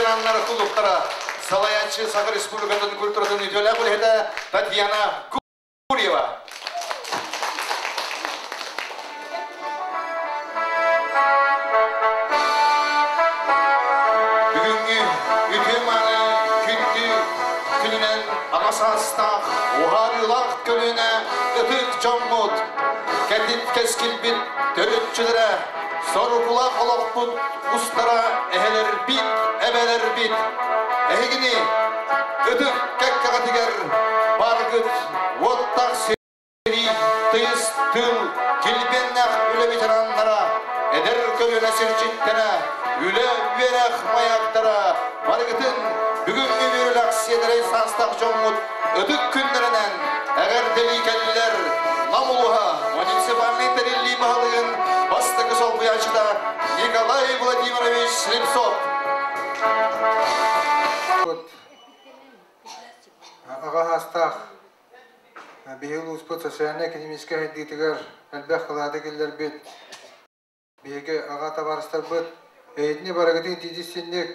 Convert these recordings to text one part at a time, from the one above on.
ветераннары клубтары Салаячы Сахар Республикатын культуратын үтелі бұл Татьяна Курьева. Бүгінгі үтеманы күнді күнінен Амасастақ Уғарылақ көліне үтік жаммұд Кәдіп кескілбіт төрітчілері Сорукулақ олақпұд ұстара әхелер бит, әбәлер бит. Әйгіні үтік кәккағатығар барғыт, оттақ сері, тыйыз түл, келбеннәқ үлі ветеранлара, әдір көліне сірчеттері, үлі верәқ маяқтара, барғытын бүгінгі веріләқ седірей састақ жоңғыт, үтік күндерінен әгер деликәлілер, намулуға, муниципальный тәрелі бағалығын бастығы сол бұяшыда Николай Владимирович Слепцов. Аға астақ бейіл ұспыт сашайаны академическа хеддетігер әлбәқ қылады келдер бет. Бейгі аға табарыстар бұд. Әйетіне барағытың тедістенлік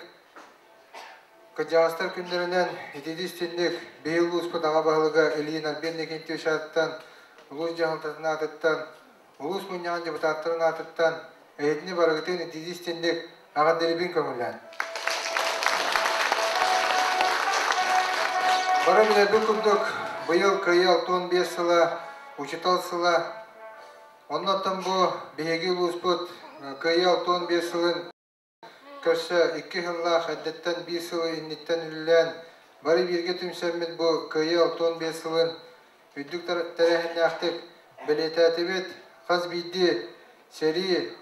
Кыджағыстар күндерінен тедістенлік бейіл ұспыт аға бағылыға әлейін әлбен екенті шарттан Улус жағылтатын атыттан, улус мұниян жабытаттырын атыттан, әйетіне барағытын тедістенлік аға дәрібін көңілен. Бара білер бұл күрдік бұйыл күйел 15 сыла, учитал сыла. Оннаттан бұл бейгі улус бұд күйел 15 сылын көрші 2 жыллақ әдеттен 1 сылы иннеттен үлілен. Бары бірге түмсәмін бұл күйел 15 сылын Үддік тәрәхіне ақтық білетәті бет, қаз бейді сәрі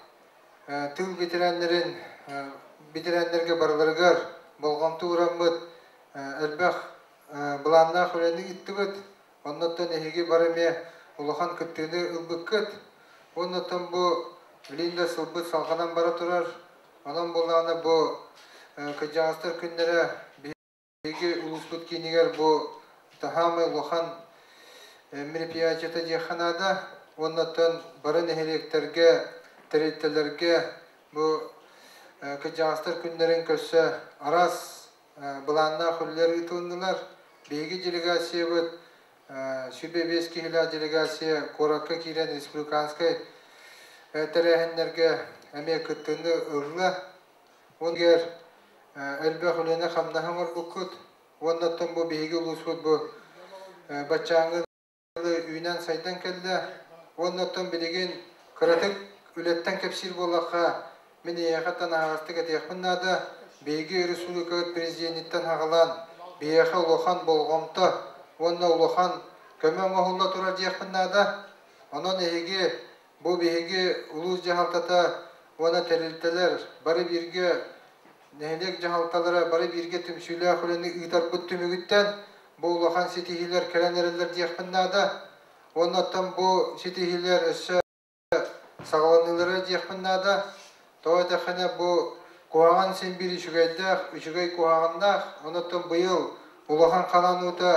тыл ветеранлерге барыларғар болғамты ұрамыд әлбәқ бұланна құләнің итті бет. Оннаттан әйге барыме ұлыған күттіні ұлбық күт. Оннаттан бұл білейінде сылбыт салғанан бара тұрар. Онан болағына бұл күджағыстар күндері бейге ұлыспыт кейінігер бұл тахамы ұлыған мероприятията дияханада, оннаттан барын әхелектерге, тәреттелерге бұл күджағыстар күндерін көрсі арас бұланна құлылар ұйтылындылар. Бейгі делегация бұд, сүбе 5 кехіла делегация Коракка кейлен республиканскай тәрәхінлерге әме күттіңі ұғылы. Онгер әлбә құлыны қамдағын ор бұқыт. Оннаттан бұл бейгі ұлыс бұд бұл бачаңы үйінен сайдан кәлді. Оннаттан білеген күратық үлеттен кәпсір болаққа мен еғаттан ағастық әтеқпіннады. Бейгі республикалық президенттен ағылан бейеқі ұлыған болғамты. Онна ұлыған көмен оғылда тұрар деқпіннады. Онан әйге бұл бейге ұлыз жағалтата оны тәрілтелер. Бары бірге нәйлек жағалталары бары бірге түмсүйлі ақылыны ұйтар бұт түмігіттен бұл ұлақан сетихилер кәләнерелер дейқпіннады. Оннаттан бұл сетихилер өсі сағаланылары дейқпіннады. Тоғайтақына бұл қуаған сен бір үшігайдақ, үшігай қуағандақ. Оннаттан бұйыл ұлақан қалануыда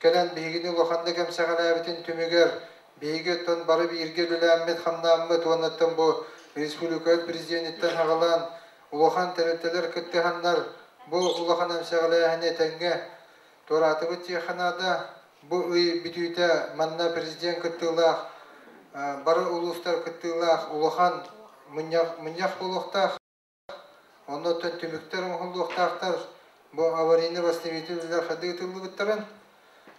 кәлән бейгіні ұлақанды кәмсәғал әбітін түмігер. Бейгі тон бары бірге лөлі әммет қамнамыд. Оннаттан бұл республикалық президенттен ағалан ұлақан тәреттелер күтті қандар. Бұл ұлақан әмсәғал әне тәңге Тораты бұт тияқанада бұл үй бүтүйті манна президент күттілақ, бары ұлыстар күттілақ, ұлыған мұняқ болуқтақ, оннаттан түміктер ұңғылуқтақтар, бұл аварийны бастыметілілер қады күтілі бұттарын.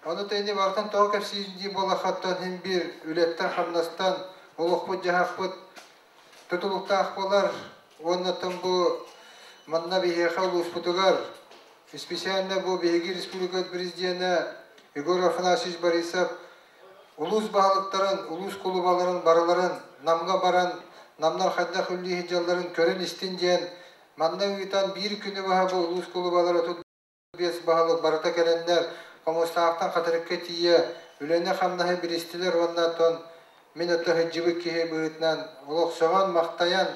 Оннаттан ені бартын тоғы кәпсейінде болақаттан хем бір үлеттен қамнастан ұлық бұт, жағақ бұт, тұтылықтақ болар. Оннаттан бұл манна бейеқа ұлыс бұтығар. Специально бұл бейгі республикалық президенті Егор Афанасьевич Борисов улус бағалықтарын, улус құлыбаларын, барыларын, намға баран, намнар қайдақ үлі хиджаларын көрін істен дейін, манна ұйтан бір күні баға бұл улус құлыбалары тұт бес бағалық барыта кәлендер, қомыстағықтан қатырыққа тие, үлені қамнағы бір істілер оннатон, мен өтті хиджібі кеге бұғытнан, олық соған мақтаян,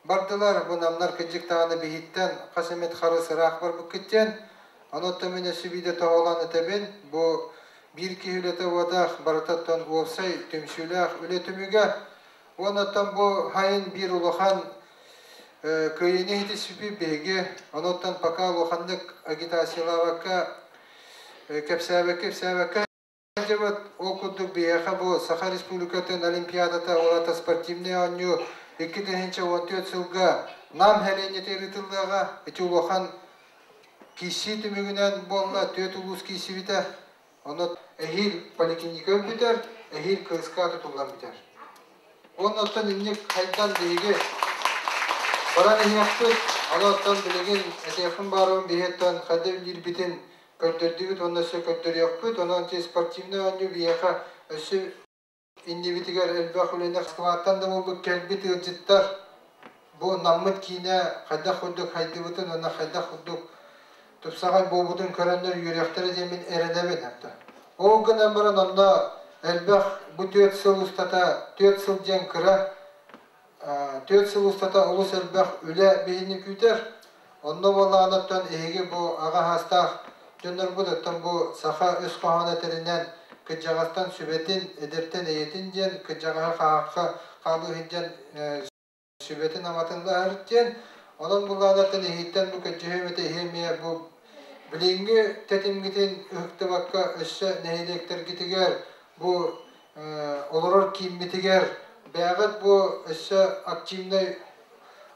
бардылар, бұл намнар күджік тағаны бейіттен, қасымет қары сырақ бар бүккеттен, анотты мені сүбейді тағаланы тәбен, бұл bir kihülete vadak baratattan olsay tümsülak üle tümüge onattan bu hayın bir uluhan кыйыны хитисипи беге, оноттан пока лоханнык агитациялавакка, кепсәбәккә жабат окудук бияха бу Саха Республикатын Олимпиадата олата спортивный аню 2014 сылга нам хәлене теритылдага этулохан киси түмүгүнөн болла төт улус киси бите. Оны эхил поликлиника битер, эхил кыска тутулган битер. Оннан инне кайдан деге баран ehiyakты, анаттан билеген этефин барын бихеттан хадевлир битен көтөрдүбүт, ондан сө көтөрөкпүт, онан те спортивный аню бияха өсү индивидуал элбах улене скваттан да бу келбит ыжыттар. Бу наммыт кине кайда ходук хайдыбытын, онан кайда ходук тупсагай бобудун көрөндөр юректери демин эредебет атта. Ол гынан баран онда элбах бу 4 сыл устата, 4 сыл жен кыра 4 сыл устата улус элбах үле бейни күтер. Онда бола анаттан эге бу ага хастах жөндөр будаттан бу Саха өз кохана теринен кыжагастан сүбетин эдертен эетин жен кыжагага каакка калуу хинжен сүбетин аматында арытжен. Онан була анаттан эһиттен бу кыжыгымете хемия бу билинги тетимгитин ыктыбакка өссө нехилектер гитигер бу олорор кийиммитигер бәгыт бу өссө активный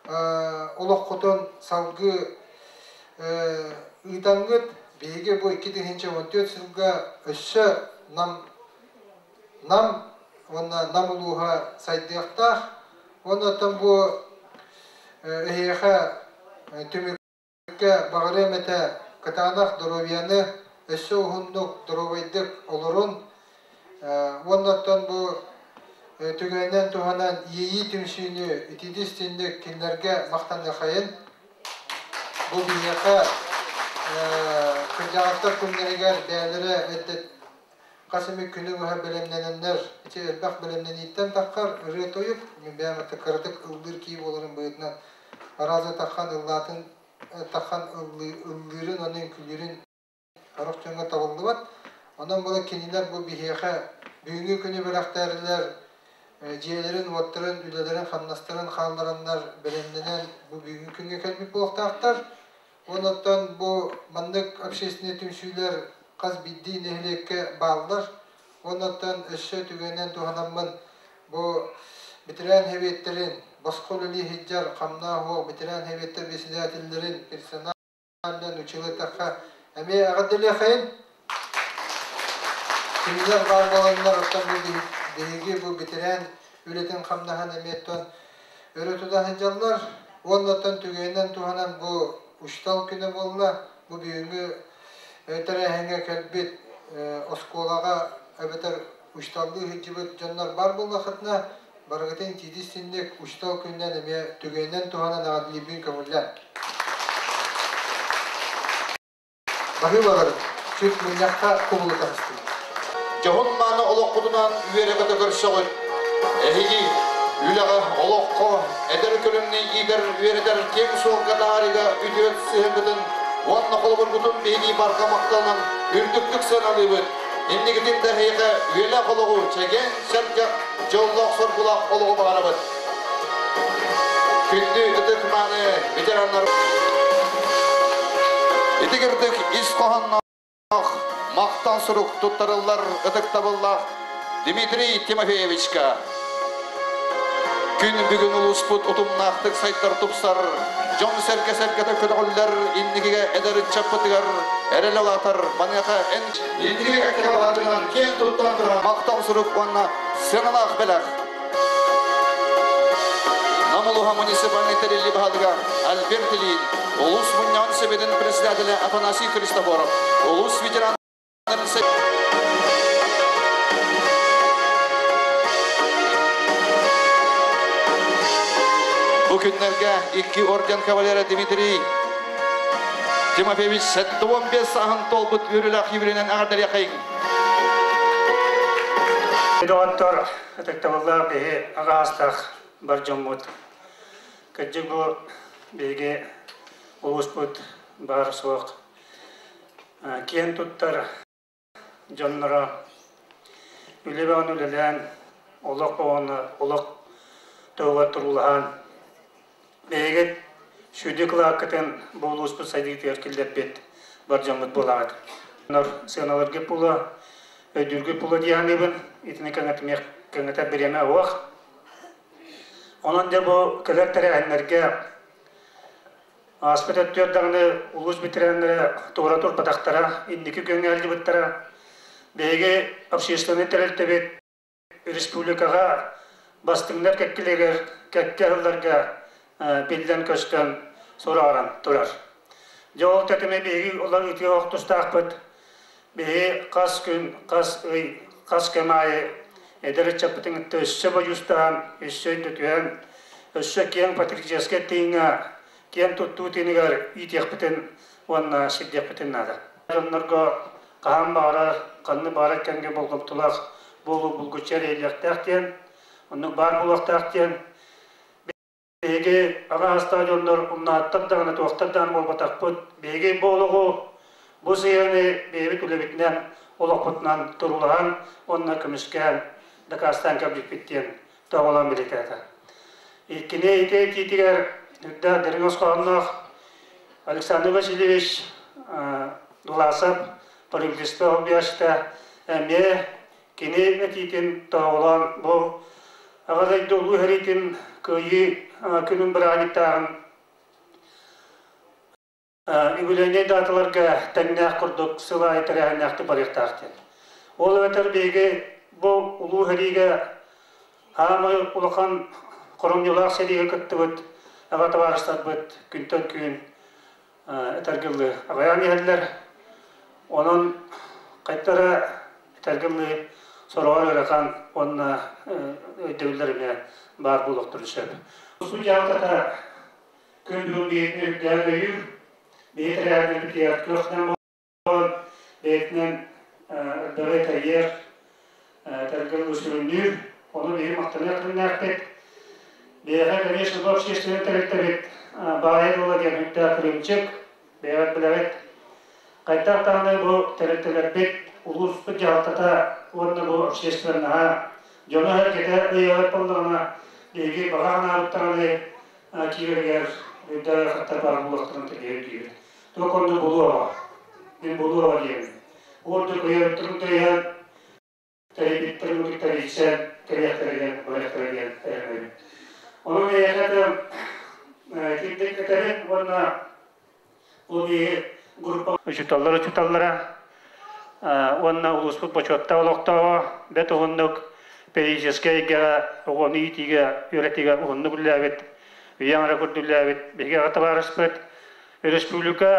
олоққотон салгы ыйтангыт беге бу 2014 сылга өссө нам онна намулуха сайдыяқтақ оннан бу эхеха түмүкке багыремете катанах здоровьяны өссө ухундук здоровайдык олорун оннан бу түгенен туганан ийи түмсүүнү итидистиндик кинлерге мактанды кайын бу бияка кыжагаттар күннеригер бээлере эдет касымы күнү буга белемненендер ичи элбак белемнениттен таккар ыры тоюп мен бааматы кырдык ылдыр кийип олорун быйытынан аразы таккан ыллатын таккан ылдырын анын күлүрүн арак жонго табылдыбат. Ondan bula kendiler bu bihiyaka büyüğü günü bıraktırırlar. Ciğerlerin, vatların, ülelerin, xannastların, xanlarınlar belenlenen bu büyüğü günü kelbik buluqtaqtar. Ondan bu mandık общественный tümsüler qaz biddi nehliyekke bağlılar. Ondan össö tügenen tuhanamın bu bitiren hevetlerin, baskolu hiccar, qamna huo, bitiren hevetler besidiyatillerin personalden uçılı takha. Emeğe ağadili xayın. Kimler var olanlar ortam bu dehigi bu bitiren ületen kamdahan emetton öğretudan hıcallar ondan tügeyden tuhanan bu uçtal günü bolla bu büyüğü ötere henge kelbit oskolaga öbeter uçtallığı hıcıbıt canlar var bolla kıtna barageten tidisindek uçtal günden eme tügeyden tuhanan adli büyük kabullen bakı bakarım Türk milyakta kumulu tanıştırıyor. Johunmanı oloqqudunan üyerekete görüşüğü. Ehigi, üleğe oloqqo, eder kölümni ider üyereder kem soğuk kadariga üdüet sihirgidin, onunla kolburgutun beyni barqa maqtalının ürdüklük sanalıydı. Endigitin de heyge üyele koluğu çeken şerkek jollaq sorgulaq koluğu bağırabıd. Kündü üdükmanı veteranlar. Edigirdik iskohanna Maqtan suruk tuttarıllar ıdık tabıllar Dmitri Timofeyevичка. Gün bugün ulusput utumnaqtık saytlar tupsar. Jon serke-serkete ködüğüller indikige ederin çapıtıgar. Erele olatar banyaqa en indikige kakkabatıgan ken tuttandıran maqtan suruk onna sınanaq belaq. Namuluha municipalneteri libahalıga Albertilin, Ulus municipalitetin presidentili Afanasiy Kristoforov, Ulus veteran bu günlerge iki orden kavaleri Dmitri Timofeyevich 15 sahın tolbut yürülak yürünen ağırdır yakayın. Doktor, tektavallah behi ağastaq bar jommut. Kajjig bu behi ulusput bar soğuk. Kien tuttar Jonnara Üleban ülelen olaq boğanı olaq toğuğa turulahan бейгет шүдік лаққытын болуыз бұл сайдығы еркелдеп бет бар жамыт болағады. Нұр сығыналарға пұлы, өйдіргі пұлы дейінебін, етіне кәңіті біреме оқ. Онын да бұл көліктері әнлерге аспет өттөрдағыны ұлыз бітірәнлері туғыра тұрпадақтара, индікі көңі әлді бұттара, бейге общественный тәрелті бет республикаға бастыңдар кәккілегер, кәккәлләргә белден көстен сұрағыран тұрар. Жол тәтіме бейгі олар үтіге оқтыстақ бұд, бейгі қас күн, қас кәмайы, әдірі чапытың үтті үсі бұйыстаған, үсі үтіген, үсі кен патрикческе тейіңа, кен тұтту тейінігер үйтек бітін, онына сидек бітін нады. Жонларға қаған бары, қанны бары кәнге болғыптылақ, болу бұлгүтчер ейлектәқтен, оның бар бұлақтақтен, бейге аға стадиондар ұнаттырдағыны тоқтырдан болбатақ бұд, бейге болуғу, бұл сүйені бейбіт үлебітінен олық бұтынан тұрулаған, онына күміскен, дақастан көбдік біттен тоғылан білетеді. Иккіне ете тетігер, үдді діріңіз қағынақ, Александр Васильевич Дуласып, правительство объяшта, әме кене әтейтін тоғылан бұл, ағадай долу әретін көйі күнін бір анеттағын үгілене датыларға тәңнәқ құрдық сыла айтыр әңнәқті барықтақтен. Ол өтір бейге бұл ұлу әріге ғамы ұлыған құрымнылақ сәдеге күтті бұд, ағаты барыстар бұд, күнтін күн әтәргілі ағаян елдер. Оның қайттары әтәргілі сұрағар өріған онына өйдеулеріне бар бұлықтыр үшіп. Осы жағдата күн бүгін бейетіне үкдәлі үйір, бейетір әрді бітер көқтен болған, бейетінен үрдәлі тәйер, тәргіл өсіріндір, оны бейі мақтаны әкілін әкпет. Бейеға кәмешіл бұл шештені тәрікті бет, бағайд ола ген үкті әкілімчік, бейғат біләвет. Қайттақ тағыны бұл тәріктілер бет, ұлыс бұл жағдата орны бұл шештілеріна, жоны әркеті өйеғат болдығына, бейге бағағын арыптараны кейбергер өйді қаттар бар бұлықтырын тәгейіп дейбі. Тұқ онды бұлу аға, мен бұлу аға деймін. Орды көйеріптірін тәйен, тәребеттірін өкіттер етсен, тәректірген, бөлектірген тәремейді. Оның әйәқәді кемдік кәтәрін, орына ол бейге группа үчіталлара, онына ұлыспыт бочуатта олықтауы, бәт оғындық, периодическийге оғыны итиге, өретиге оғыны бүлләбет, үйяңыра күрдүлләбет, беге ғата барыспет. Республика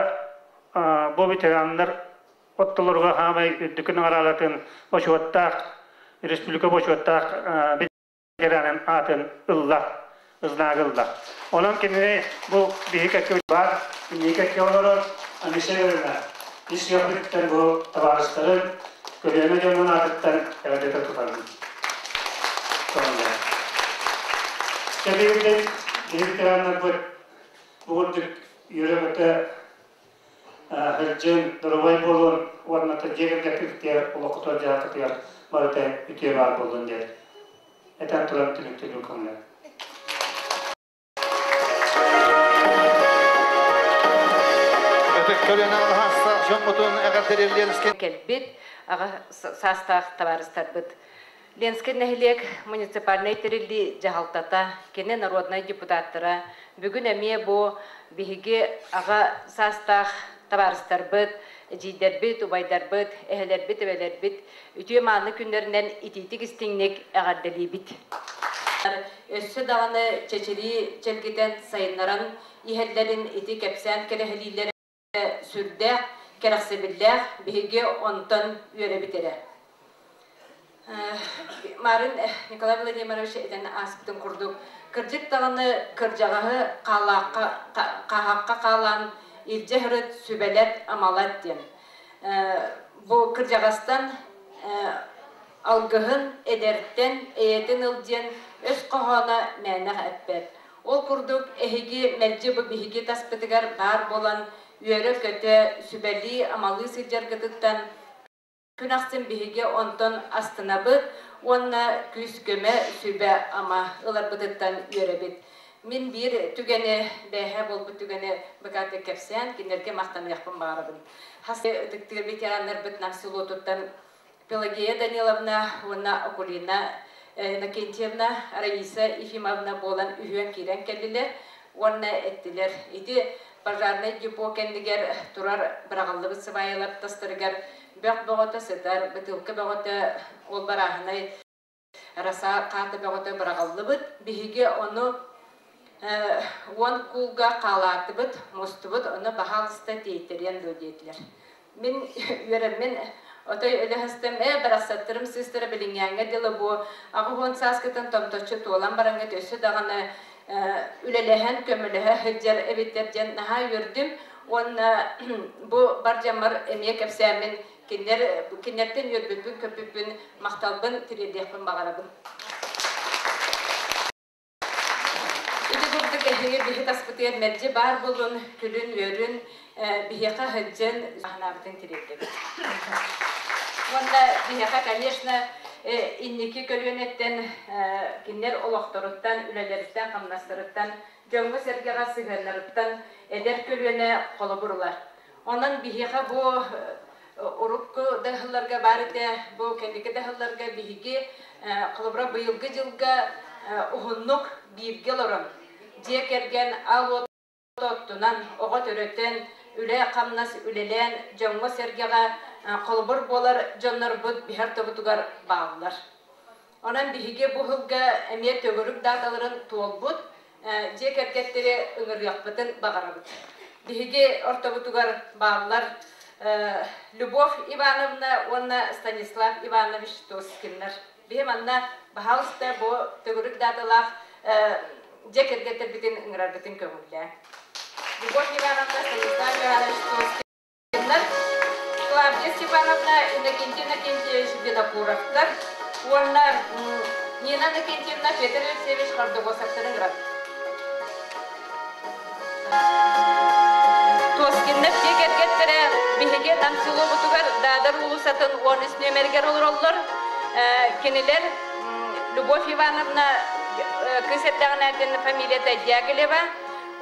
бұл ветеранлар оттыларға хамай үддікінің аралатын бочуаттақ, республика бочуаттақ ветеранын атын ылла, ызнағылла. Оның кеніне бұл беге кәкке бар, не кәкке олары анешелеріне. Ис яқлықтан бұл табарыстарын көбені жонын атыттан әвәдеті тұтарын. Кәбеуілден ветеранлар бұғырдық үйрегіті әрджен дұрывай болуын, орната жегірге кірттер, ұлықытыр жақытыр, барыта үте бар болуын дер. Әтен тұран түліктер үкімлер. Келбет, аға састақ табарыстар бұд. Ленскен нәхілек муниципальный терілді жағалтата, кене народный депутаттыра, бүгін әме бұ бігіге аға састақ табарыстар бұд, жейдер бұд, убайдар бұд, әхелер бұд, әвелер бұд, үтіе маңы күндерінен итетік істіңнек әғардалі бұд. Өссі дағаны чәчері чәлгеден сайынларын, ихәллерін ити кәпсән кәрәхілілері сүрдәқ, кәрәқсебілләқ, бігіге онтан үйері бітері. Марын Николай Владимирович әден аспытын құрдық. Кірдік тағыны кіржағығы қағаққа қалан илже хүріт сүбәлет амалат ден. Бұл кіржағастан алғығын әдерттен әйетін үлден өз қоғана мәнәқ әппәр. Ол құрдық әхеге мәлже бұл бігеге таспытығар бар болан үйері көті сүбәлі амалы сылжар күтіттен күн ақсын бігеге онтон астына бұд, онына күз көмі сүбә ама ылар бұдыттан үйері бет. Min bir tügene behe bol bu tügene bakatı kepsen kinlerke mahtan yakın bağırdım. Hasta tıktır veteranlar bitnam silotuttan Pelageya Danilovna, ona Akulina Nakentьевна, Раиса Ефимовна bolan ühyen kiren keldiler. Ona ettiler. İdi пожарный депо кендигер турар бирагыллы сыбайылап тастыргар бак богота сетар бытылкы богота ол барахнай раса каты богота бирагыллы бит биһиге оны он кулга калаты бит мостубут оны бахалыста дейтерен дөдетлер. Мен юремен отой элехстем барасаттырым систер билингәнгә диле бу агын саскытын томточы толан бараңга төсө даганы ülelehen kömülühe hıccar evitlerden naha yürüdüm. Bu barcamar emeğe kepsemin kinlerden yürübün köpübün maktalbın tiridiyakbın bağırabın. İdi bulduk eheğe bihi taspıtıya merci bar bulun, külün, yörün, bihiyaka hıccan ahnabıtın tiridiyakbın. Onda bihiyaka, конечно, İnniki kölünetten kinler olaktoruttan, üleleritten, kamnastırıttan, jöngü sergega sığınırıttan eder kölüne kolu burular. Ondan bihika bu urukku dahıllarga barıda, bu kendiki dahıllarga bihigi kılыбıra bıyılgı jılga uhunnuk birgel orun. Diye kergen al ottunan, oğa töröten, üle kamnas ülelen, jöngü sergega kolbur bolar jonlar bud bihar tobutugar bağlar. Onan bihige bu hılga emiyet tögürük dataların tuolbud, jek erkekleri ıngır yakbıtın bağarabıd. Bihige ortobutugar bağlar Любовь Ивановна, ona Stanislav Ivanoviç Toskinler. Bihim anna bahalsta bu tögürük datalar jek erkekler bitin ıngırar bitin kömürler. Любовь Ивановна, Stanislav Ivanoviç Toskinler. Клавдия Степановна и Иннокентий Иннокентьевич Винокуровтар. Она Нина Иннокентьевна, Петр Алексеевич Хардогосовтар. Тоскиннер тегергеттере биһиге тамсылы бутугар дадар улусатын 13 нөмергер олороллор. Кинилер Любовь Ивановна кысеттагынатын фамилията Дягилева,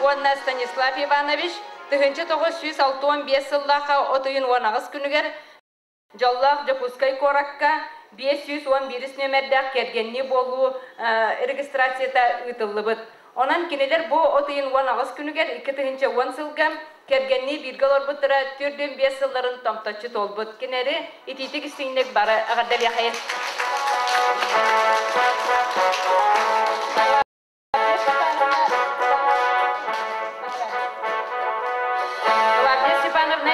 Онна Станислав Иванович. Тыгынчы 965 сыллаха отыйын 19 күнігер Жоллах Жапускай коракка 511 нөмердәк кергенни болу регистрацията ытыллыбыт. Онан кинелер бу отыйын 19 күнігер 2 10 сылга кергенни биргел орбутыра 4-5 сылларын томточы толбыт. Кинери ититик истиңнек бары ағадал яхайын.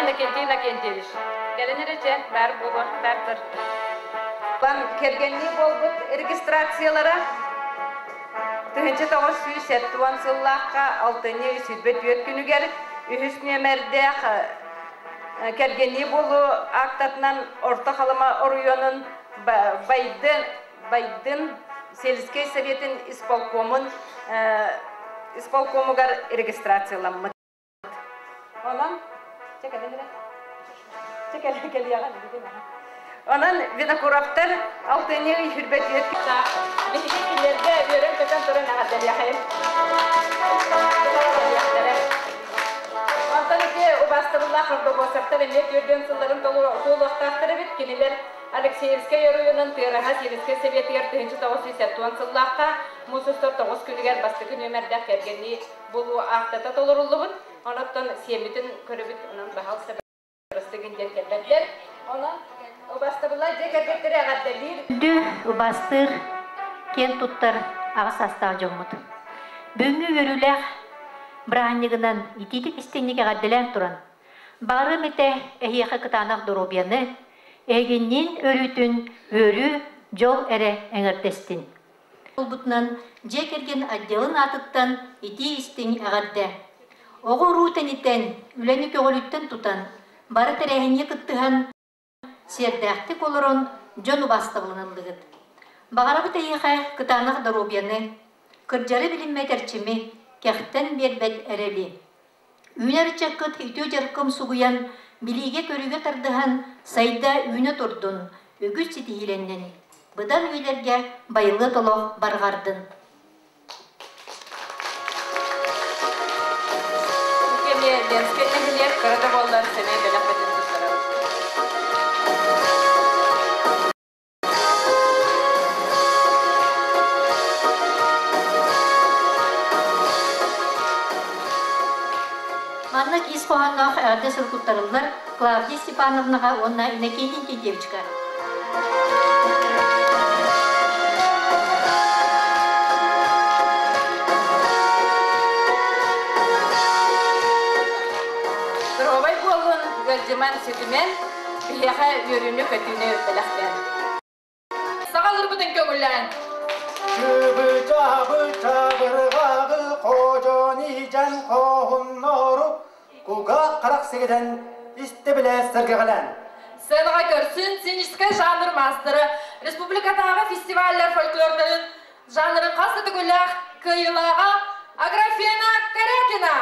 Иннокентий Иннокентьевич. Gelenirece ber bulur, berdir. Lan kergenli bolbut registratsiyalara tühünçe 970 sıllıqqa 6-104 günüger ühüs nömerde kergenli bolu aktatından orta halıma oruyonun Baydın Seliskey Sovetin isполкомугар registratsiyalanmı. Olan Ondan Vinokurovlar altını hürbet yetkisi. Bihikilerge öğren köten tören ağadal yaxayım. Ondan ki o bastırılar Hardogosovtar emek yürden sılların dolu aktarı bit. Kiniler Alexeyevskaya rayonun Teraha Seliskey Sovet yertihінші 970 sıllıqqa Musustor 9 günüger bastıkı nömerde kergenli bulu aktata tolurulluğun. Ondan semitin körübüt onun bahal sebep. Ona ubastırlar ceketleri ağaddalir. Dü ubastır ken tuttar ağız astağ jomut. Büngü görüler brahniginan ititik istenlik ağaddalan turan. Bağrı mete ehiyaka kıtanaq durubyanı egenin örütün örü jol ere eңертестин. Olbutnan jekergen addelin atıttan iti istenlik ağadda. Oğu ruuten iten üleni kögölütten tutan Бары тәрәһенне кыттыһан сердәхти колорон жон убастабылынылдыгыт. Багарабы тәйіға кытанық дорубияны, кырджары білінмә тәрчімі, кәхттен бербәт әрәли. Үйнәрі чаққыт үтө жарқым суғыян, біліге көріге тардыған сайда үйні тұрдын, үгіз сетихиленнен. Бұдан үйлерге байылы толық барғардын. Ленская нехилек, когда боллар сене белек бетин туттарабыт. Манна кис коһаннаах әрде сылкуттарылар Клавдия Степановнаға онна Иннокентий Тентьевичка. Кровай болын гөлдеман сүтімен бияға өрімі көтіне өттіліқтен. Сағалыр бұтын көңіллән. Быча бырғағы қожони жан қоғын нору Куға қарақ сегеден істі біле сіргіғілен. Сыйныға көрсін сценический жанр мастері, республикадағы фестивальлер фольклордың жанрын қасы түгілі кыйлаға Аграфена Карякина.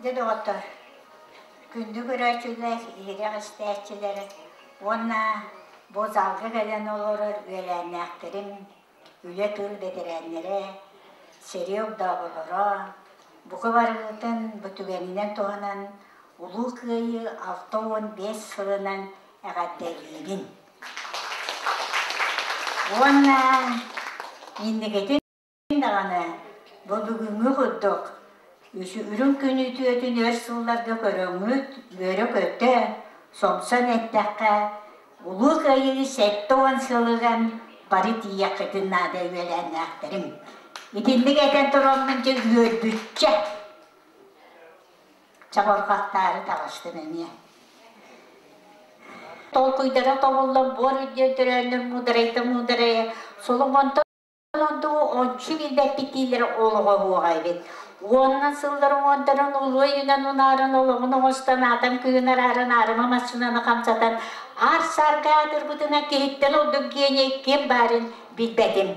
Dede otur. Gündü görəçülər, irək istəyçiləri, ona bozalgı gələn olur, ölənəkdirim, ülə tül bedirənlərə, seriyog dağılırı, buqı varıqın bütügənindən toğanan, ulu kıyı 6-15 sılından əqəddəliyinin. Ona mindigetin dağını, bu bugünkü xudduk, Ürün günü tüyötün örsüllarda köröngüt, börü kötü, somson ettekka, ulu kayı sette on sılığın bari diyakıdın nada ölenektirim. İtinlik eten turonmunca gördükçe, çaborkaktarı tağıştın emiye. Tol kuydara tovulla bor ödüdürönür mudarayta, solumontan ondu onçu bilbek bitileri oluğa huğaybet. Ondan sıldarım onların uluğu yünen onarın oluğunu ostan adam köyün ararın arıma masınanı kamsatan ar sargadır buduna kehitten olduk gene kim barın bilbedim.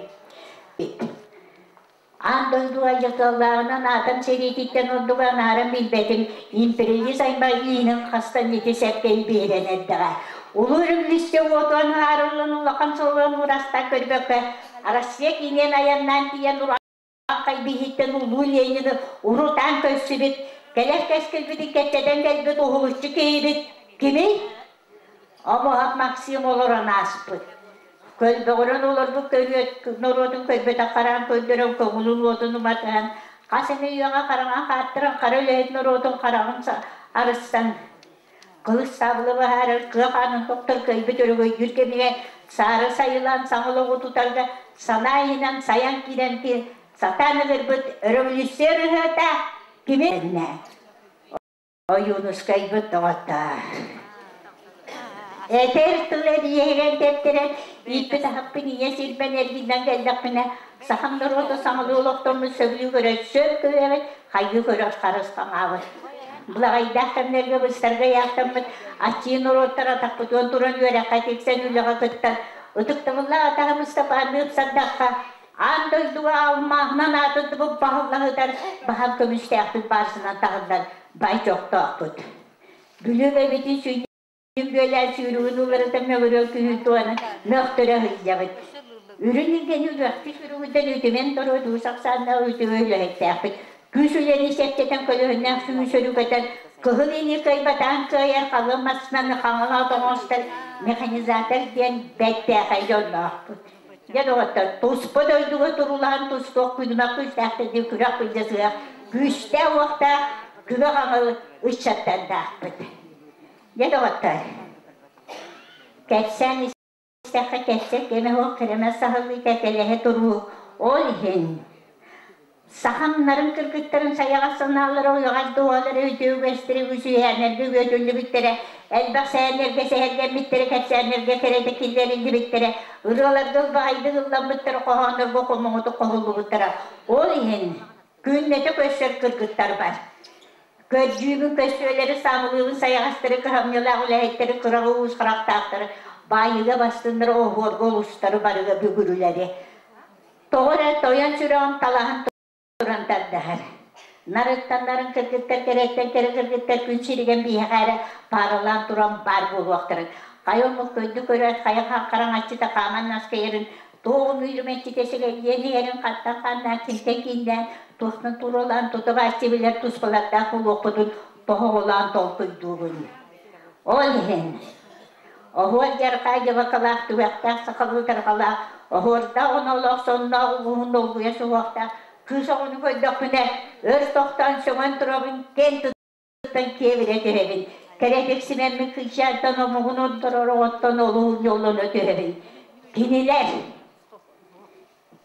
Andoldu ayıkallağından adam seriyetitten olduk anarım bilbedim. İmperiyi sayma iyinin hastaneti sepkeyi beğeneddiğe. Ulurum liste otuğun arılığın ulağın soluğun uğrastan körbekbe. Arasyak inen ayandan diyen Akay bihitten ulu leyini urutan kösübit, kelek keskelbidin keteden gelbid oğuluşçu keyibit. Kimi? Ama maksim olur anasıpıt. Kölbe oran olur bu köyüt, norudun kölbete karan köldürün kömülün odunu batan. Kasını yuğa karangan kattıran karöleyit norudun karangan arıstan. Kılıç sabılı baharır, kığanın doktor köybet örgöy yürkemeye sarı sayılan sağlığı tutarga sanayinen sayan giren ki Satanı gırbıt revolüsyon hıta kimi? O Yunus kaybıt doğatta. Eter tüle diyegen teptiren ilk hakkı niye silben erginden geldakmine sahamlar oldu sağlığı oluktuğumuz söylüğü göre söp köyeri hayı göre karıstan ağır. Bulağaydaktanlarga bıstarga yaktamıt açıyın orotlara takpıtın duran yöre kateksen ülağa kıttan Utıktığımla atağı Mustafa'nı ıpsandakka Andoy dua almağından atıdı bu bağlığıdır. Bahal kömüşte akıl barsından tağından bay çok toğput. Gülü ve bütün suyun göller suyruğun uları mögürü köyün tuğanı nöktüre hızcabıt. Ürünün geni vakti suyruğundan ötümen doğru saksanla ötü öyle ettiğipit. Güçlerini septeten kölüğünden suyu sörük eten, kıhılini kaybatan kıyar kalınmasından kanala doğuştur. Mekanizatör diyen betteğe yolluğput. Ya da tospa doyduğu durulan tospa kuyduğuna kuyduğuna kuyduğuna kuyduğuna güçte vakta kuyduğuna kanalı ışçattan dağıpıdı. Ya da geçsen istaka geçsek gene o kreme sahıllı tekelehe duru ol hin. Sahamların kırgıtların sayağasını alır o yağız doğaları ödüğü gösteri güçüyenler bir ödüllü bittere elbak seyenlerge sehergen bittere ketsenlerge keredekillerinde bittere ırılardı baydı ıldan bittere kohanır bu komuğudu kohullu bittere ol hin günnete köşer kırgıtlar var Gördüğümün köşeleri samılığın sayağastırı kıramyalı lehekleri kırağı uzkıraktağları bayıga bastındır o horgol ustaru barıga bügürüleri Doğru toyan sürağın talağın Turantarlar. Narıttanların kırgıtlar kerekten kırgıtlar gün sürügen bir yere paralan turan bar bulvaktırın. Kayomuk köydü körät, kaya karan açıda kaman askayırın, doğum yürümetçi desile yeni yerin kattan kandan kimten kinden, tostun turolan tutup açıbiler tuzkulattan kul okudun, tohu olan tolkuyduğun. Ol ehen. Ohuar jarkaydı bakalak, tüvektak sakalı tarkalak, ohuarda onolak sonuna uluğun olguya suğakta, kız onu köydöküne, ör toktan şoğan turabın, ken tuttan kevire töhebin. Keredeksinemmi kışardan omuğun ontoror ottan oluğun yolunu töhebin.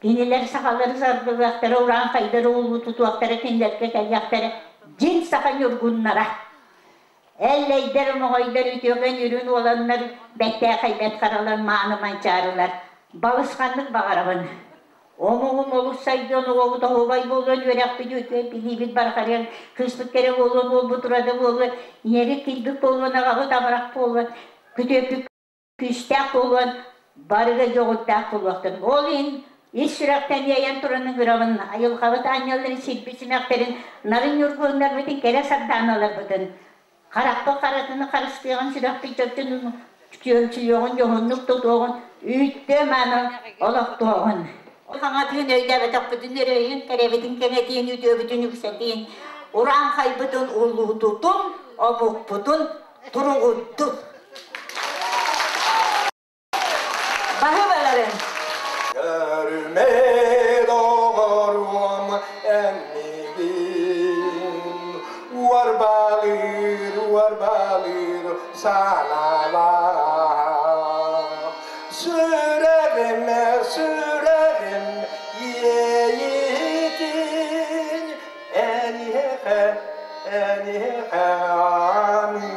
Kiniler sakaları sardıvaktara, uğran kayları ulu tutuvaktara, kinlerke kelyaktara, cin sakan yorgunlara. Elleyder muğayder ütüyorken yürün olanlar, bekte kaybet karalar, mağınıman çağırırlar. Balışkanlık bağırabın. Omuğum olursaydı onu oğuda hovay bolun, yörekti götü, bilibit barkaryan, kıslık kere bolun, ol buturada bolun, yeri kilbik bolun, ağabı tamarak bolun, kütöpük küstek bolun, barıga yoğuttak bolun. Olin, iş sürekten yayan turanın gıravın, ayıl kavıt anyaların silpisin aktarın, narın yorgunlar bütün kere sartanalar bütün. Karakpa karatını karıştıran sürekli çöptünün, tükölçüyoğun, yoğunluk tutuğun, üyütte manı, olak doğun. Kanatın öyle ve tapıdın nereyün, terevedin kenetiyin, üdöbüdün yükseldiğin, uran kaybıdın, ulu tutun, obuk budun, duru uddun. Bahıbaların. Görme doğurum emmigin, var balir salala. Sürerim yiğidin, enihe amirim.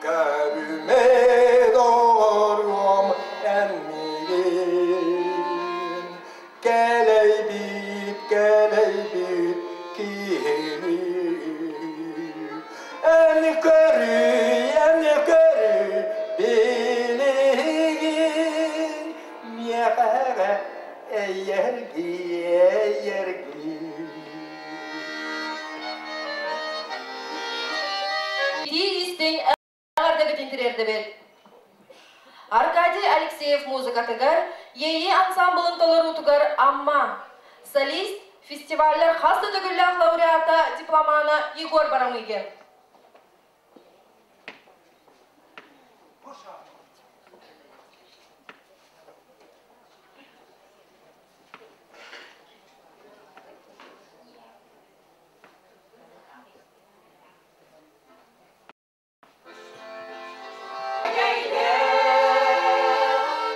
Görme doğurum emmigin, geleybit kihini. En körü bilgin, miyere yergi. İsteyin ağırda bitintirerdi bel. Arkadий Алексеев музыка тыгар, ейи ансамблын толыру тугар амма. Солист, фестивальлер хасты түгілләқ лауреата дипломаны Егор Барамыген.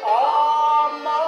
Amma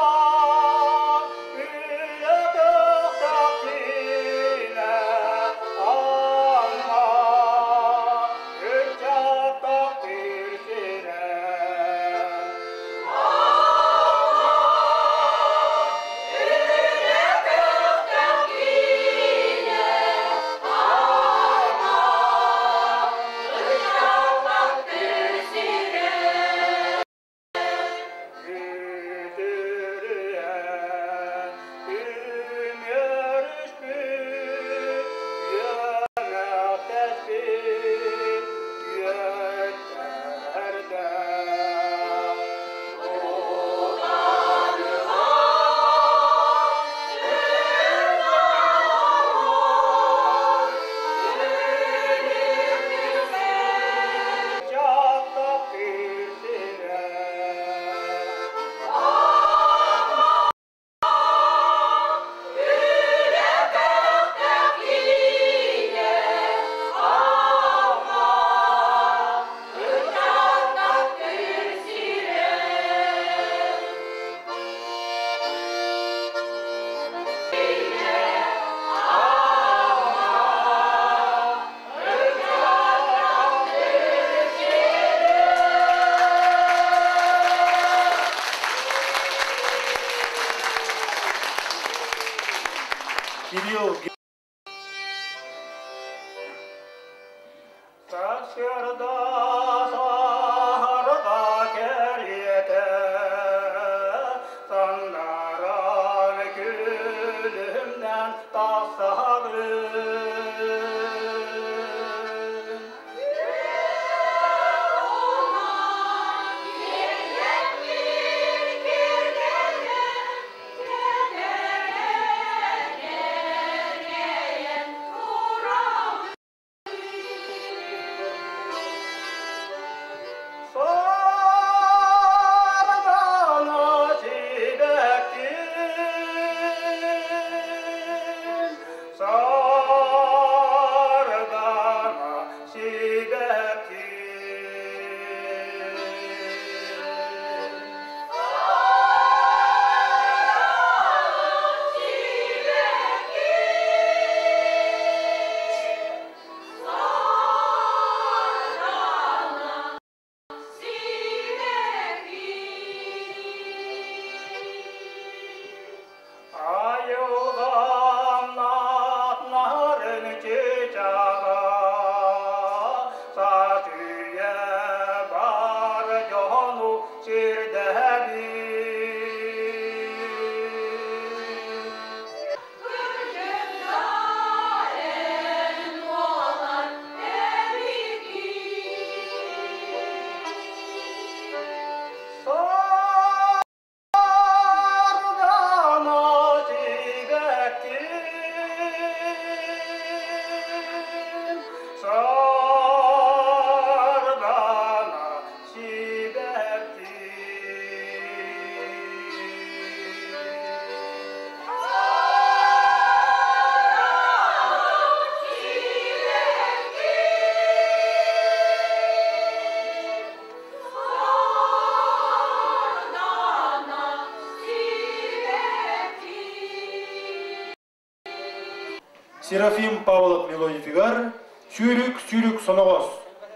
Серафим Павлов мелодифигар, Сюрюк Соногос,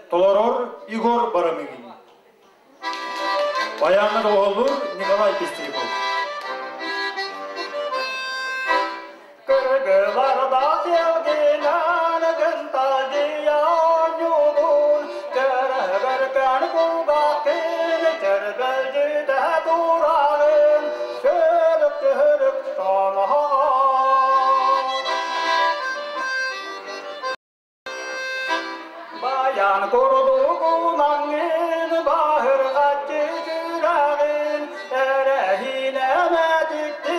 Толорор Игор Барамегин. Баяннар оğulur Николай Пестериков. Kırgılarda sevginen gıntadıyan yolun, Kırgırken kulbakin çerbelcide duralım, Sürük sana. Bayan kurduğunanın bahır kaçı sürağın, Erehine medikti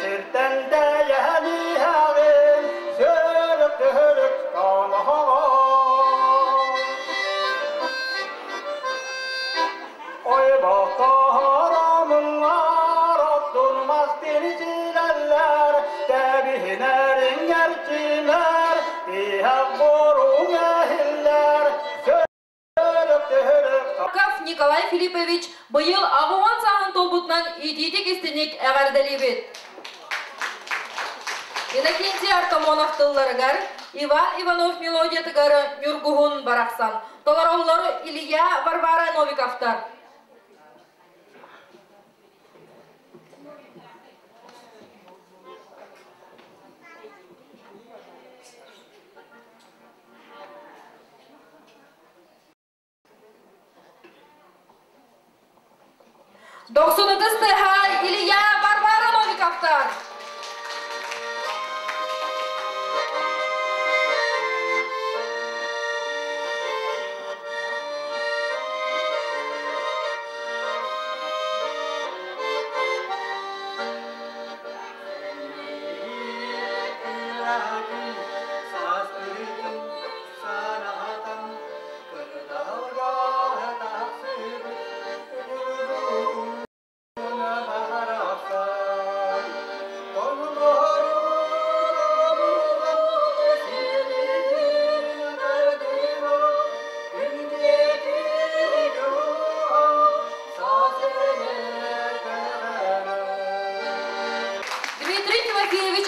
sirten deyeni ağın, Sürük sana. Oy baka haramın arap durmaz denizciler, Debihinerin gerçiler, Dihak borun ehiller, Кав Николай Филиппович быйыл ағуан сағын толбутнан идитик истинник әғәрдәлебет. Иннокентий Артамонов тылларыгар, Иван Иванов мелодиятыгары Нюргугун барақсан. Толароллары Илья Варвара Новиковтар. Doksunudu stыха Илья Варвара Новиковтар.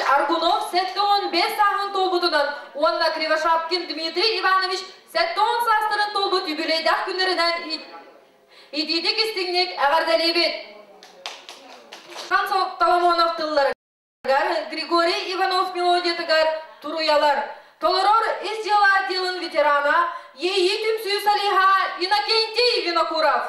Аргунов сәттон 5 сағын толбутынан, онна Кривошапкин Дмитрий Иванович сәттон састырын толбут юбилейдақ күнерінен идидік істігнек әғардалебет. Хансо Таламонов тыллары Григорий Иванов мелодиятыгар Туруялар. Толорор из дела делын ветерана, ей түмсүй салиха Иннокентий Винокуров.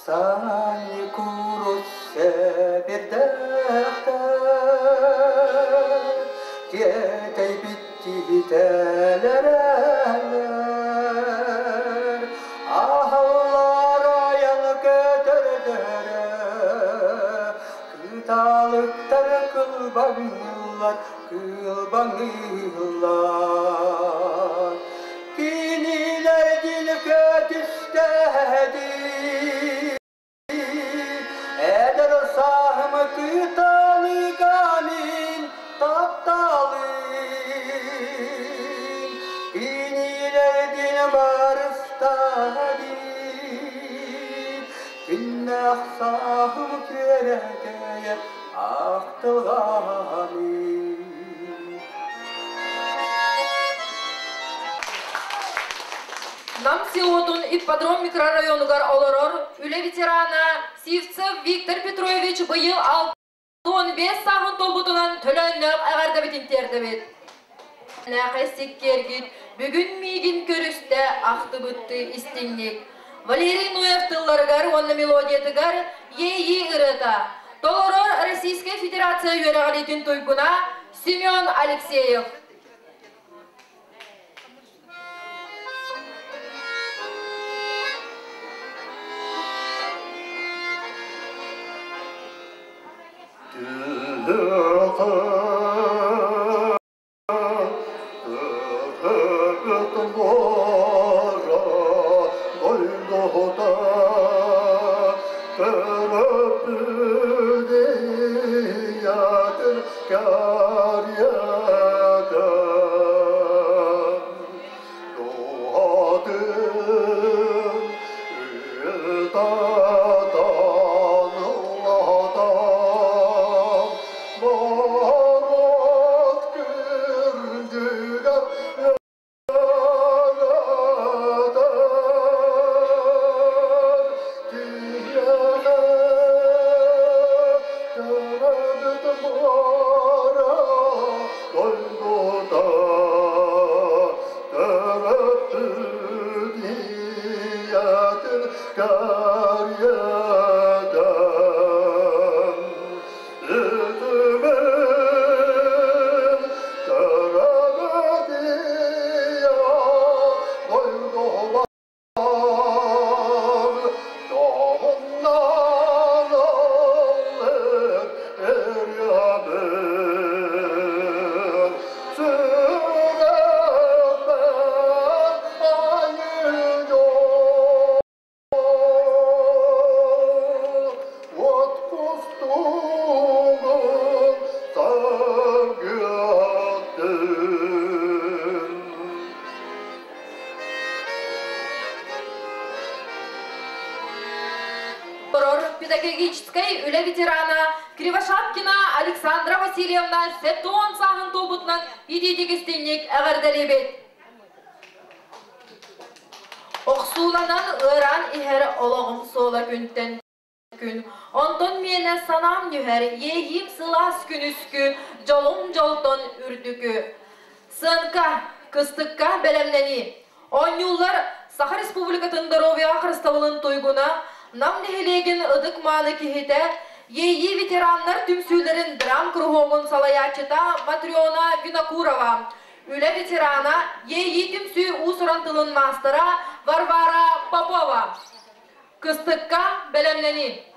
Sani kurutse bir defter, Diyetey bitti teleler, Ahlar ayanı götürdür, Kıtalıktar kılban yıllar, Kiniler dil kötüstedi, Eder sahımı kıtalı gamin taptalın, İniledin barıstadın, Günnah sahımı köredeye aktılganın. Нам селотун ипподром микрорайонугар олорор, үле ветерана Сивцев Виктор Петрович быйыл 15 сағын толбутунан төлөннөк ағарда битинтерді бет. Нәқестік кергіт, бүгін мейгін көрісті ақты бұтты істіңнек. Валерий Ноев тылларыгар, онны мелодиятыгар, ей ырыта. Толорор Российская Федерация үйерағалетін тойгуна Семен Алексеев. Gölgota Педагогической үле ветерана Кривошапкина Александра Васильевна Сеттуон сағын тобытынан идейдегістейнек әғірдәлебет. Оқсуланан ұран ихер олығым сола күнттен күн. Онтон мене санам нүхер егім сылас күн үскү, жолым жолтон үрдүкү. Сынка, кыстыкка бәлемнени. Он юллар Саха Республикатын Доровия Хрыстовылын тойгуна нам нехелеген ыдык маны кихите, ейи ветераннар түмсүлерин драм кругогун салаячыта Матриона Винокурова. Үле ветерана ейи түмсү усурантылын мастера Варвара Попова. Кыстыкка бәлемнени.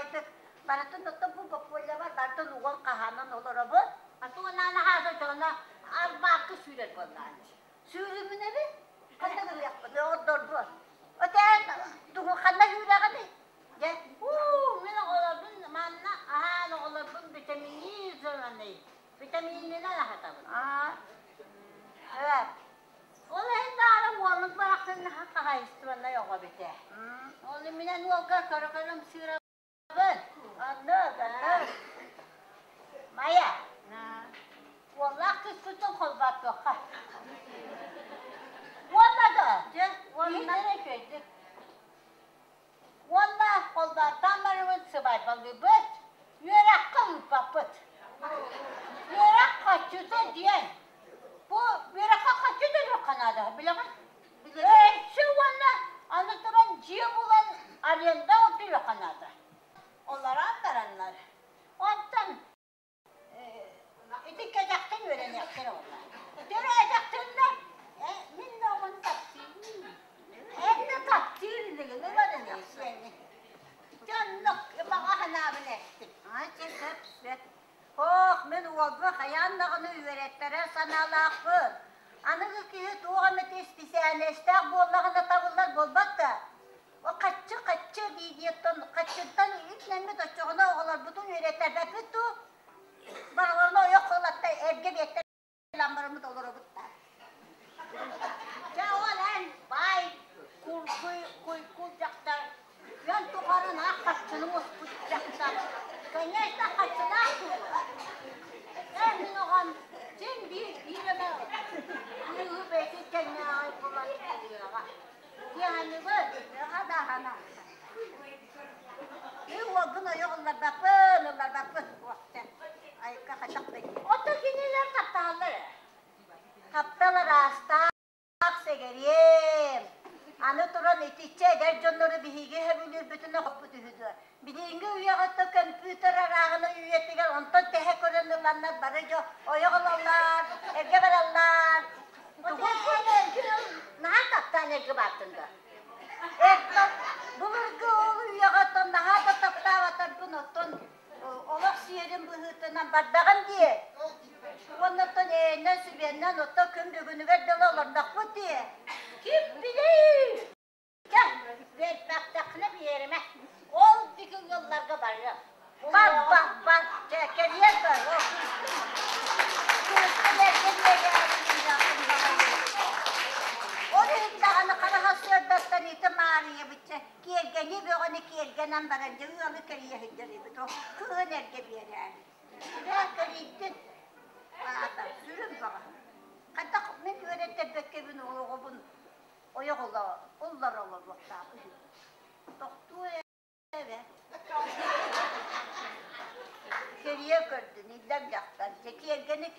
aydık. Baratın da bu popüler var. Baratın uğun kahanın olur bu. Atı nana hazır sonra arbakı sürer bunlar. Sürümüne mi? Kanda da yapma. Ne orada bu? Öte dugu kanda yüreğe mi? Ya, mena olabın manna aha olabın vitamini zamanı. Vitaminini ne hatabın? Evet. Olay da onun bıraktığını hakka hayıstıranda yok o bite. Onu minen olgar karakalım sürabın. Anladım. Maya. Vallahi kız tutun kolbat yok ha. Vallahi da. Vallahi köyde. Vallahi kolbattan barımın sıvay balı bıt. Yörek kalıp papıt. Yörek kaçırdı diyen. Bu yörek kaçırdı yok kanada. Bilemez. Şu vallahi anlatılan ciye bulan arayanda oturuyor kanada. Onları anlaranlar. Ondan etikacaktan öğrenecekler onlar. Öğreneceklerinde minne onu takdir. Hem de takdir ne var neyse. Canlık bana hanabın ettim. Çekip oh men oldu hayandağını öğrettere sanalakı. Anıgı ki doğamet istiseneste bollağında tavırlar bolbat da. O kaççı diyetten kaççıdan ilk nemi doçuğuna oğlar bütün öğretler de bitti. Bana yok oğlar da evge bekler lambarımı dolur o butta. Ya olan bay kulcakta. Yan tukarına kaççını usputcakta. Kanyaysa kaççına kurdu. Emin oğam sen bir yireme yığı belki kendine ait olan çıkıyor. Yani böyle hada hana. Buna yollar bakın vakti. Ay kakacak bek. Otokineler kaptalar. Kaptalar hasta. Aksegeriyem. Anı turan etiçe eder canları bihige hebilir bütüne kapı tühüdü. Bilingi uyağıtta kompüter arağını üyetiler. Ondan tehe körünürler. Barıca oyağılarlar. Evge vararlar. Naha kaptan evge baktığında. Bulurgu oğlu uyağıtta naha da tapta vatar bunutun. Olak siyerin bu hıtından bardağın diye. Ondan eğinden sübiyenden otta kömrüğünü verdiler olardak bu diye. Kim bilir? Gel, ver baktakını bir yerime. Ol dikil yollarga barıyor. Bak, keriyer var. Kırıklılar keriye geldiğinde oraya dağını kara hasırdattan iti mağarıya bütçe. Kergeni bir onu kergenen barınca yolu keriye hüddürü büt o. Kığın erge bir yere. Şuraya keriyittin. Bana sürün bana. Kadak men öğretti bekkebin oğlu bunu. Oya onlar olur vakta. Doktu eve. Keriye gördün, idem yaktan. Kergeni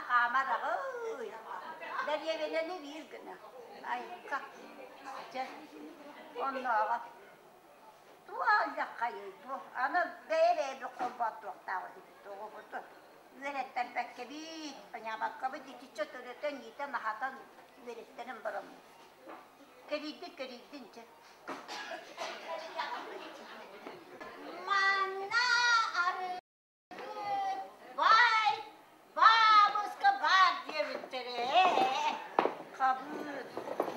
kamara. Deriye veneni bir günü. Ay kalk. Onlara. Dua yakayı. Ana böyle bir kombat vakta oldu. Öğretmen bekkebi. Bana bakkabı dikişe töreten yiten hatan öğretmenim barım. Keridince. Mana arı. Vay. Babuska var diye bittere. Kabul.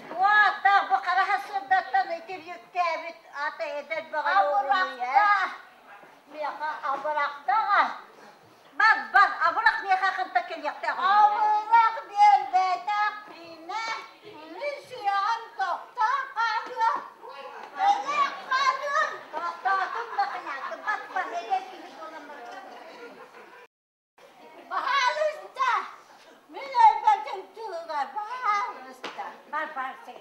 Bu ata bu kara hasırdattan etir yükte evet ata eder bakalım ya. Miyaka abrakta. Bak abrak miyaka kanta kelyakta. Abrak değil betak prine. Lüsyan doktor kalıyor. Öyle kalıyor. Doktorun bakın yaptı. Bak hele bir dolamır. Bahar usta. Münevvetin tüğler bahar usta. Bar sen.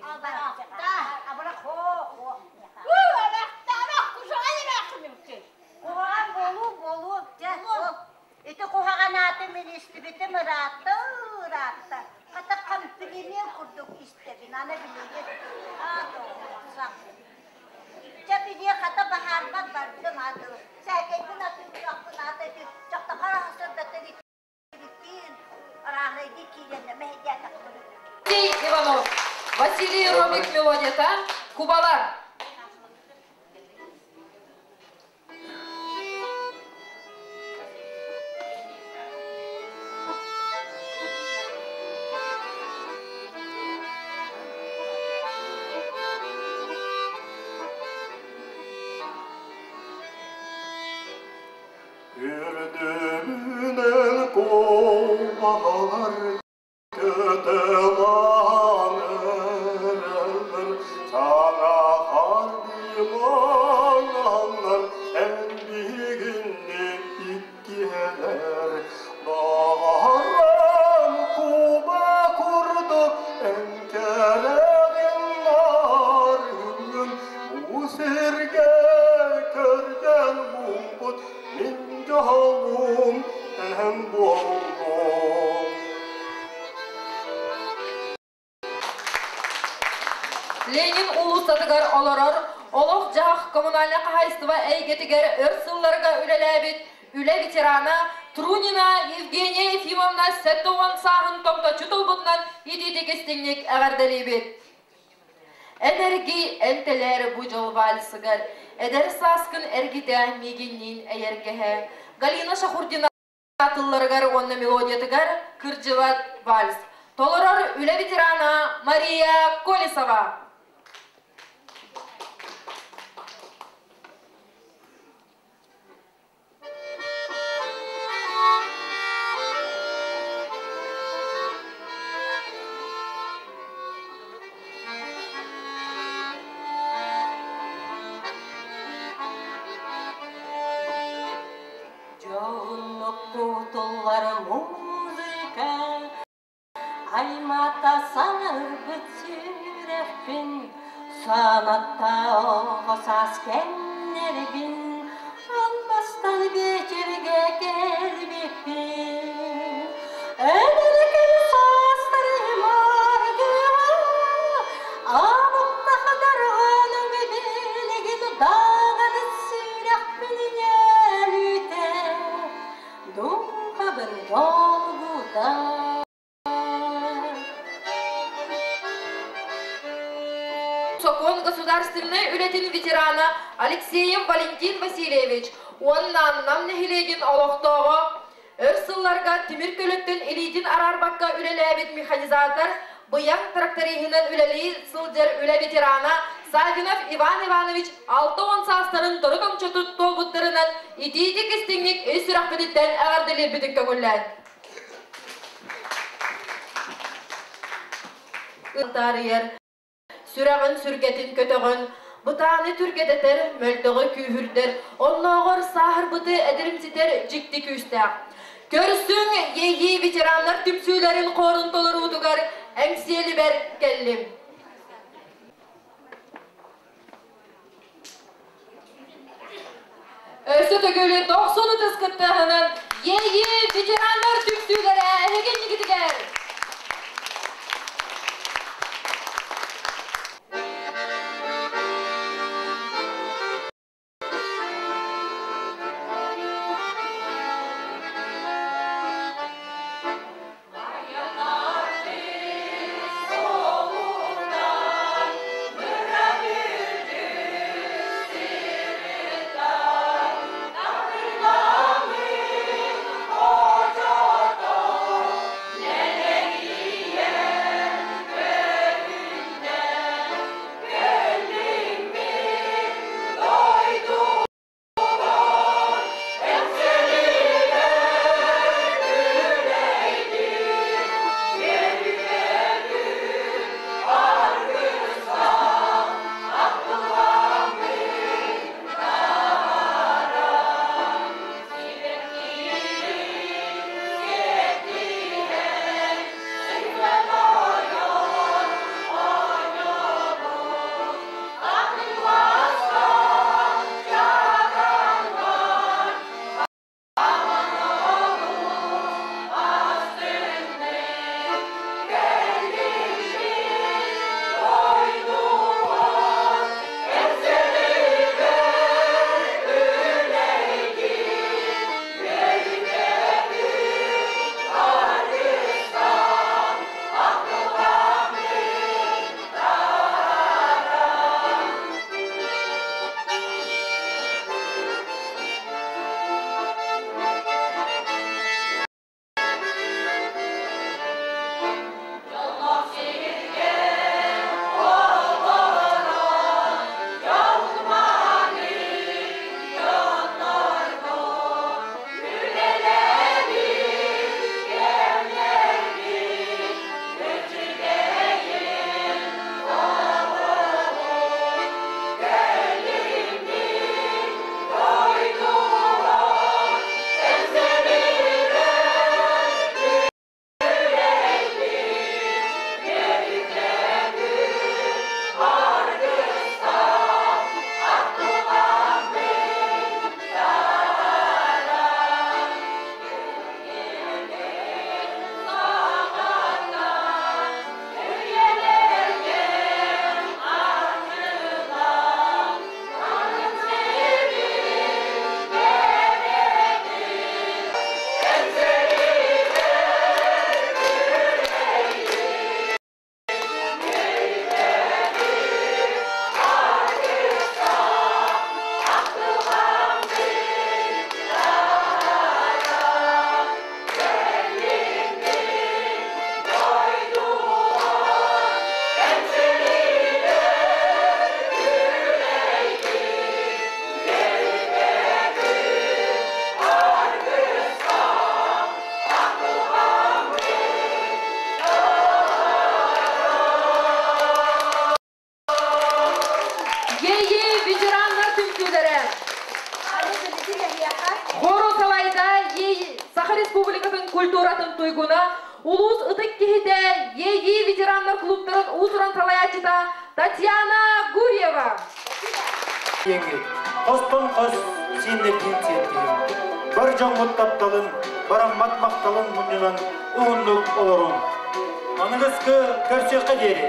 Abrak ho. Abrak kuşağı yemek Kuhan bolu. Ito kuhaan natin ministribite marata. Kata kampilini kurduk istebi. Nana binigit. Ato. Sakit. Sabi niya kata bahar bardım ato. Sakit ko natin ko natin. Tsaka karasad natin itin. Arangay di kiyan na mehedyan ako. Иванов, Василий Ромик мелодията, Кубалар. Ürdümünün kovmalar kötülanır, sana harbimanlar endigini ittiler. Bağıran kuma kurdu enkereğin narının, bu serge körgen bumbut min cahalum hem buldum. Ленин улусатыгар олорор, олох жақ коммунальный қайстыва әйгетігер өрсылларға үлеләбет, үле ветерана Трунина Евгения Ефимовна Сәттуған сағын томта чутылбытынан идетекестіңнек әғарделебет. Әдерги әнтелері бұжыл вальсыгар, әдер саскын әргіде мегеннен әйергеге. Галина Шахурдина атылларыгар онны мелодиятыгар кыржыват вальс. Толорор үле ветерана Мария Колесова. Аймата саныр бүтсүрәппин, санатта оғысас кәннербин, албастан бечерге келбеппин. Әділкен састырым аргыға, анықта қадар оның беделеген дағаны сүрәппин нәліте, дұңға бір долгуда. Сокон государственной үлетін ветерана Алексеев Валентин Васильевич. Оннан нам нехилеген олықтоғы өрсылларға тимир көлөттен элитин арарбакка үлеләбет механизатор, бұян тракторихінен үлелей сылдер үле ветерана Савинов Иван Иванович 6-10 састарын тұры көмчөту толбуттарынан итейді кестіңнік өсірақ бедеттен әғарділер бітік көгіллән. Ынтарыер Сүрағын сүргетін көтіғін, бұтаны түргедетер, мөлтіғі күйірдер, оннағыр сағыр бұты әдірімсетер жікті күйістәк. Көрсің, ейі ветеранлар түмсүйлерін қорын толыр ұтығар, әңселі бәр кәлім. Өсі түгілі 90 тұскыттығының, ейі ветеранлар түмсүйлері әйген егітігер. Yeah. Республикатын культуратын туйгуна улус ытык кихите ЕИ ветерандар клубтарын узуран талаячыта Татьяна Гурьева. Қостон қос сендерден сеттігін. Бір жоңғыт тапталын, бараммат мақталын мұнынан ұғындық олырын. Анығызғы көрсеқі дері.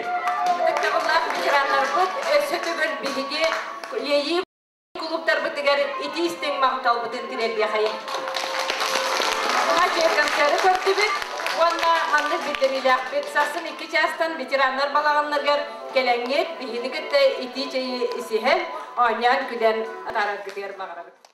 Тақтағылар ветерандар бұд, сөтігін бігі ЕИ клубтар бұттығар етейістен мақтал бұтын тірелбе қайы. Мағай концерті көрді бет, онна манны бітірілік бет, сасын 2 частан ветерандар балағанларғар келәңет, бігіні күтті етей чайы ісіхен, оңян күден атарат күтер мағарабыт.